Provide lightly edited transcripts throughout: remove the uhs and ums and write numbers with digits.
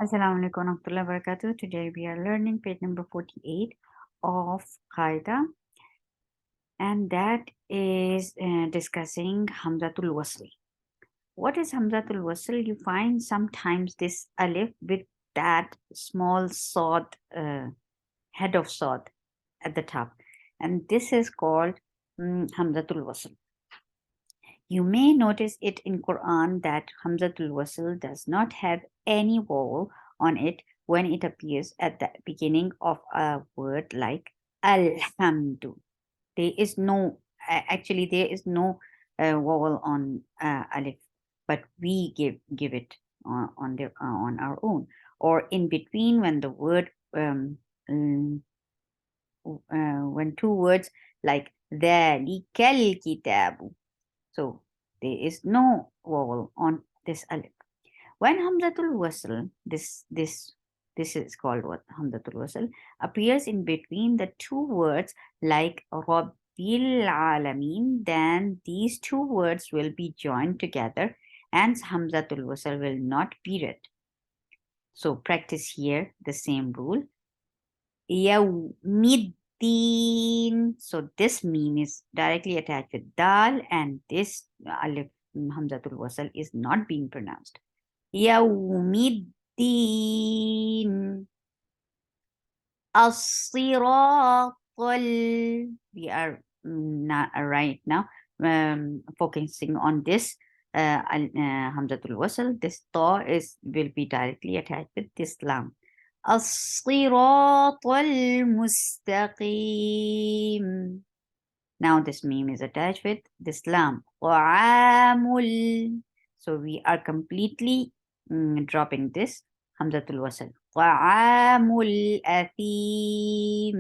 Assalamu alaikum warahmatullahi wabarakatuh. Today we are learning page number 48 of Qaida, and that is discussing Hamzatul Wasl. What is Hamzatul Wasl? You find sometimes this alif with that small sod, head of sod at the top, and this is called Hamzatul Wasl. You may notice it in Quran that Hamzatul Wasl does not have any vowel on it when it appears at the beginning of a word like Alhamdu. There is no, actually there is no vowel on alif, but we give it on our own, or in between when the word mm, when two words like ذَلِكَ الْكِتَابُ, so there is no vowel on this alif. When Hamzatul Wasl, this is called what Hamzatul Wasl, appears in between the two words like Rabbil Alameen, then these two words will be joined together and Hamzatul Wasl will not be read. So practice here the same rule. Yawmid, so this meme is directly attached with dal, and this alif hamzatul wasl is not being pronounced. Yawmiddin. As-siratal. We are not right now focusing on this hamzatul wasl. This ta will be directly attached with this lam. الصراط المستقيم. Now this meme is attached with this lam. طعام. So we are completely dropping this hamzatul wasl. طعام الأثيم.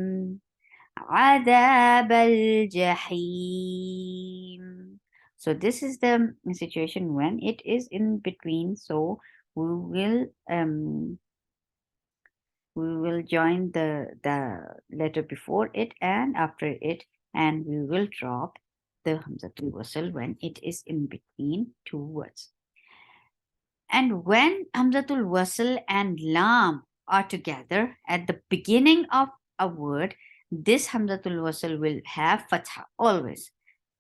عذاب الجحيم. So this is the situation when it is in between. So we will join the letter before it and after it, and we will drop the Hamzatul Wasl when it is in between two words. And when Hamzatul Wasl and Lam are together at the beginning of a word, this Hamzatul Wasl will have Fatha always.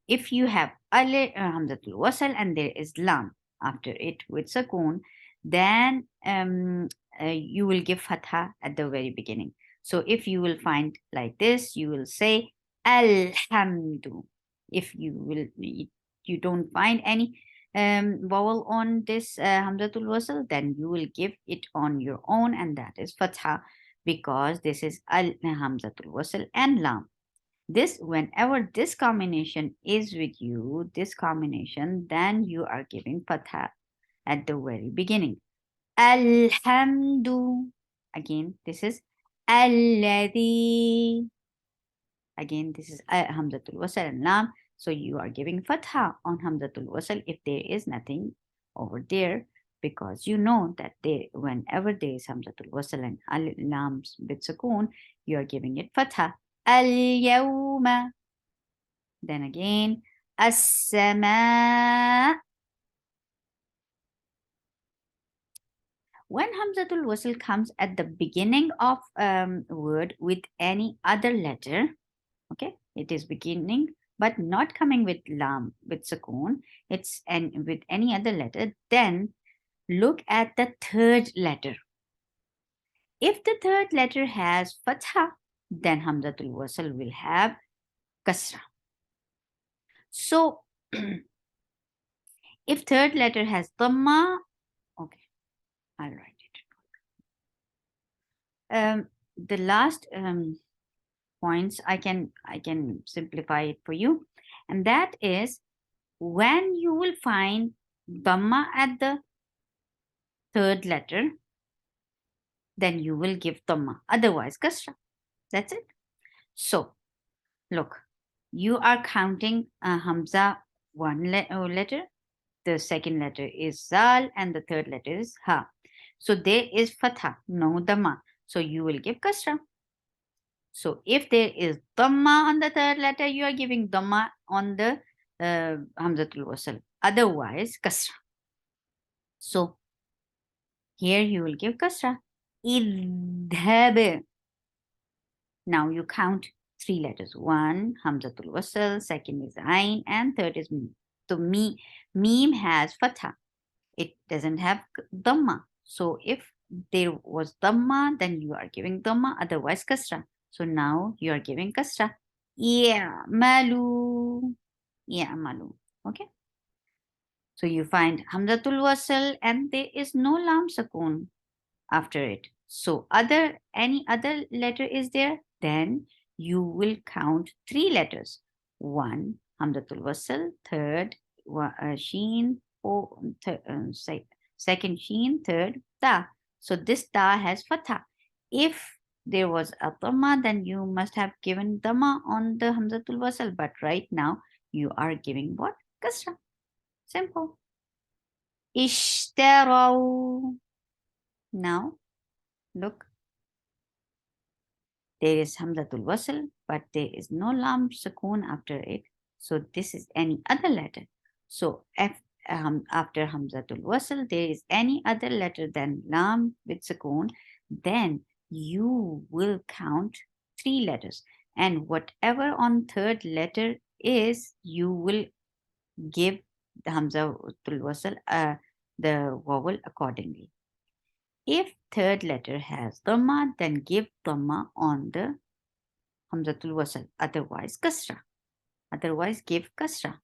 If you have Hamzatul Wasl and there is Lam after it with Sakoon, then you will give Fatha at the very beginning. So if you will find like this, you will say Alhamdu. If you don't find any vowel on this Hamzatul Wasl, then you will give it on your own, and that is Fatha, because this is Al Hamzatul Wasl and Lam. This, whenever this combination is with you, this combination, then you are giving Fatha at the very beginning. Alhamdu. Again, this is Alladhi. Again, this is Hamzatul Wasl and Lam. So you are giving Fatha on Hamzatul Wasl if there is nothing over there, because you know that whenever there is Hamzatul Wasl and Lam with Sukoon, you are giving it Fatha. Al-yawma. Then again, as-sama. When Hamzatul Wasl comes at the beginning of word with any other letter, okay, it is beginning but not coming with lam, with sukoon, it's with any other letter, then look at the third letter. If the third letter has fatha, then Hamzatul Wasl will have kasra. So if third letter has dhamma, okay, I'll write it. The last points I can simplify it for you, and that is when you will find dhamma at the third letter, then you will give dhamma, otherwise kasra. That's it. So look, you are counting hamza one letter, the second letter is zal, and the third letter is ha. So there is fatha, no dhamma, so you will give kasra. So if there is dhamma on the third letter, you are giving dhamma on the Hamzatul Wasl. Otherwise, kasra. So Here you will give kasra. idhab. Now you count 3 letters. One, Hamzatul Wasl, second is Ain, and third is Mim. So Mim has Fatha. It doesn't have Dhamma. So if there was Dhamma, then you are giving Dhamma, otherwise Kasra. So now you are giving Kasra. I'malu. I'malu. Okay. So you find Hamzatul Wasl and there is no Lam Sakun after it. So any other letter is there, then you will count 3 letters. One, Hamzatul Wasl, third, Sheen, second Sheen, third, Ta. So this Ta has Fatha. If there was a Dhamma, then you must have given Dhamma on the Hamzatul Wasl. But right now, you are giving what? Kasra. Simple. Ishtaraw. Now, look. There is Hamzatul Wasl, but there is no Lam Sukoon after it. So this is any other letter. So after Hamzatul Wasl, there is any other letter than Lam with Sukoon, then you will count 3 letters. And whatever on third letter is, you will give the Hamzatul Wasl the vowel accordingly. If third letter has Dhamma, then give Dhamma on the Hamzatul Wasl. Otherwise, Kasra. Otherwise, give Kasra.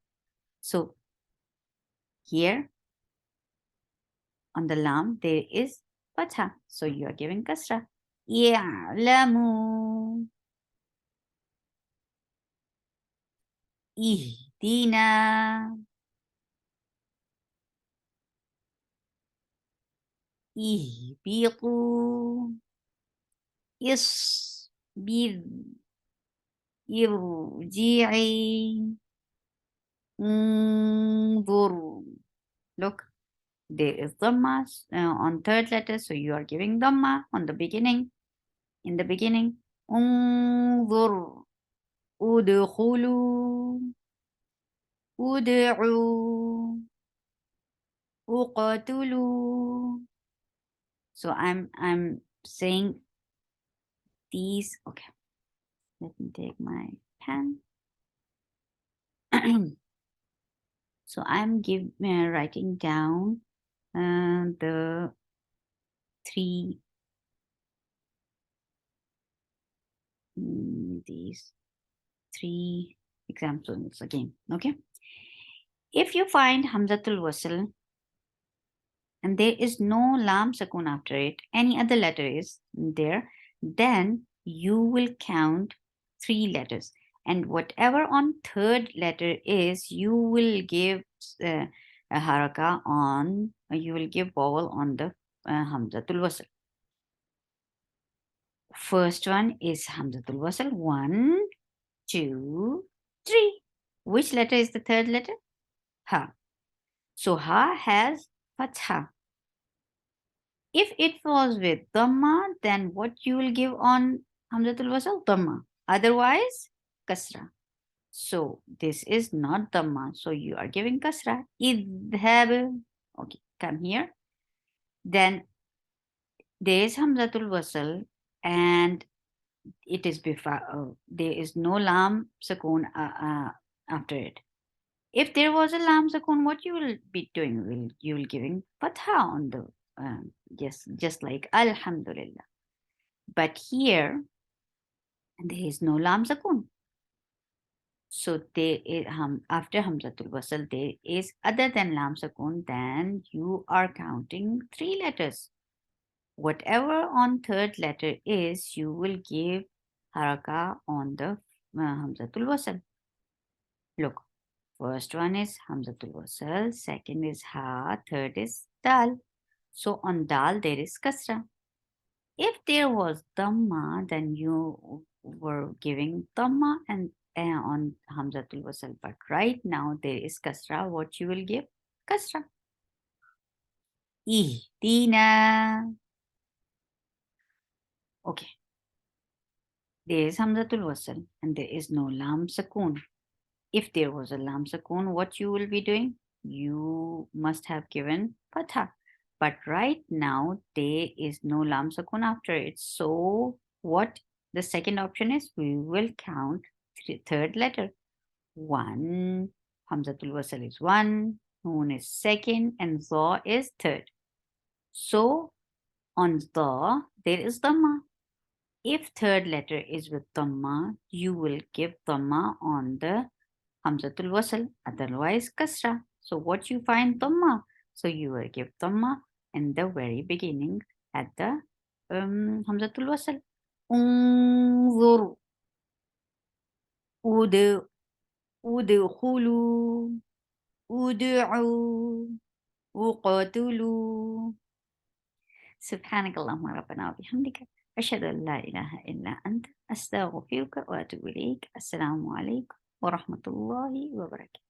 So, here on the Lam, there is Fatha. So, you are giving Kasra. Ya'lamu. Ihdina. Ihbiqu. Isbir. Irji'i. Unzur. Look, there is Dhamma on third letter, so you are giving Dhamma on the beginning. In the beginning, Unzur, Udkhulu, Ud'u, Uqatulu. So I'm saying these. Okay, let me take my pen. So I'm writing down the 3 these 3 examples again. Okay. If you find Hamzatul Wasl and there is no Lam Sakun after it, any other letter is there, then you will count 3 letters. And whatever on third letter is, you will give a haraka on, you will give vowel on the Hamzatul Wasl. First one is Hamzatul Wasl. 1, 2, 3. Which letter is the third letter? Ha. So Ha has Fatha. If it was with Dhamma, then what you will give on Hamzatul Wasl? Dhamma. Otherwise, Kasra. So this is not Dhamma. So you are giving Kasra. Idhab. Okay, come here. Then there is Hamzatul Wasl and it is before, there is no Lam Sakun after it. If there was a Lam Sakun, what you will be doing? You will giving Fatha on the just like Alhamdulillah. But here there is no Lam Sakun. So there is, after Hamzatul Wasl, there is other than Lam Sakun, then you are counting 3 letters. Whatever on third letter is, you will give haraka on the Hamzatul Wasl. Look, first one is Hamzatul Wasl, second is Ha, third is Dal. So on Dal there is Kasra. If there was Dhamma, then you were giving Dhamma and on Hamzatul Wasl. But right now there is Kasra. What you will give? Kasra. Ihdina. Okay. There is Hamzatul Wasl and there is no Lam Sakun. If there was a Lam Sakun, what you will be doing? You must have given Fatha. But right now, there is no lam sakun after it. So, what the second option is, we will count third letter. One, Hamzatul Wasl is one, Noon is second, and Za is third. So, on the, there is Dhamma. If third letter is with Dhamma, you will give Dhamma on the Hamzatul Wasl, otherwise Kasra. So what you find Dhamma? So you will give Dhamma in the very beginning at the Hamzatul Wasl. انظر ود ادخلوا ادعوا وقاتلوا. سبحانك اللهم ربنا وبحمدك أشهد أن لا إله إلا أنت أستغفرك وأتوب إليك. السلام عليكم ورحمة الله وبركاته.